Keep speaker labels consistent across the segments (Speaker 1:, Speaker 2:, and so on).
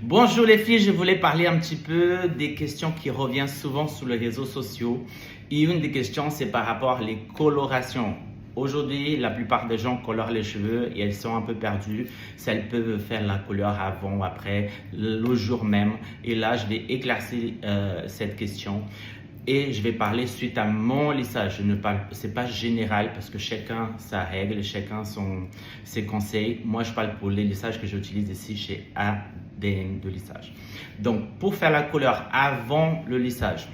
Speaker 1: Bonjour les filles, je voulais parler un petit peu des questions qui reviennent souvent sur les réseaux sociaux. Et une des questions, c'est par rapport aux colorations. Aujourd'hui, la plupart des gens colorent les cheveux et elles sont un peu perdues. Si elles peuvent faire la couleur avant, après, le jour même. Et là, je vais éclaircir cette question. Et je vais parler suite à mon lissage. Je ne parle, c'est pas général parce que chacun sa règle, chacun ses conseils. Moi, je parle pour les lissages que j'utilise ici chez ADN de lissage. Donc, pour faire la couleur avant le lissage,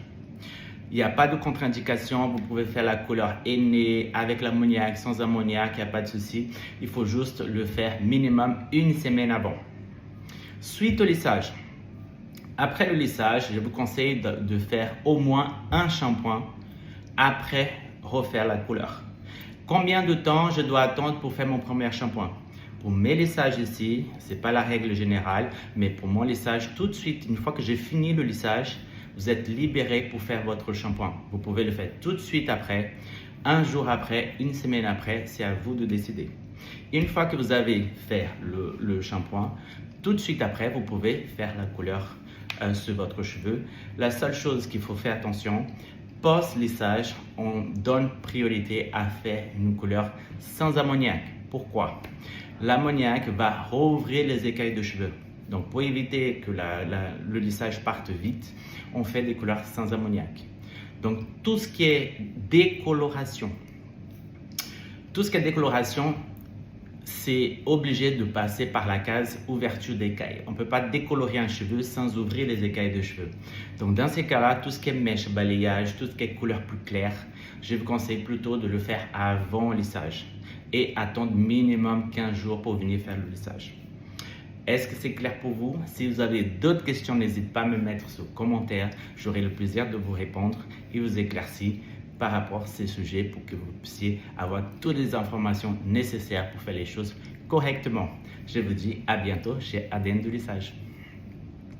Speaker 1: il n'y a pas de contre-indication. Vous pouvez faire la couleur aînée avec l'ammoniac, sans ammoniac, il n'y a pas de souci. Il faut juste le faire minimum une semaine avant. Suite au lissage. Après le lissage, je vous conseille de faire au moins un shampoing après refaire la couleur. Combien de temps je dois attendre pour faire mon premier shampoing? Pour mes lissages ici, ce n'est pas la règle générale, mais pour mon lissage, tout de suite, une fois que j'ai fini le lissage, vous êtes libéré pour faire votre shampoing. Vous pouvez le faire tout de suite après, un jour après, une semaine après, c'est à vous de décider. Une fois que vous avez fait le shampoing, tout de suite après, vous pouvez faire la couleur sur votre cheveu. La seule chose qu'il faut faire attention, post-lissage, on donne priorité à faire une couleur sans ammoniac. Pourquoi? L'ammoniac va rouvrir les écailles de cheveux. Donc, pour éviter que le lissage parte vite, on fait des couleurs sans ammoniac. Donc, tout ce qui est décoloration, c'est obligé de passer par la case ouverture d'écailles. On ne peut pas décolorer un cheveu sans ouvrir les écailles de cheveux. Donc dans ces cas-là, tout ce qui est mèche, balayage, tout ce qui est couleur plus claire, je vous conseille plutôt de le faire avant le lissage et attendre minimum 15 jours pour venir faire le lissage. Est-ce que c'est clair pour vous? Si vous avez d'autres questions, n'hésitez pas à me mettre sur commentaire. J'aurai le plaisir de vous répondre et vous éclaircir par rapport à ces sujets pour que vous puissiez avoir toutes les informations nécessaires pour faire les choses correctement. Je vous dis à bientôt chez ADN de lissage.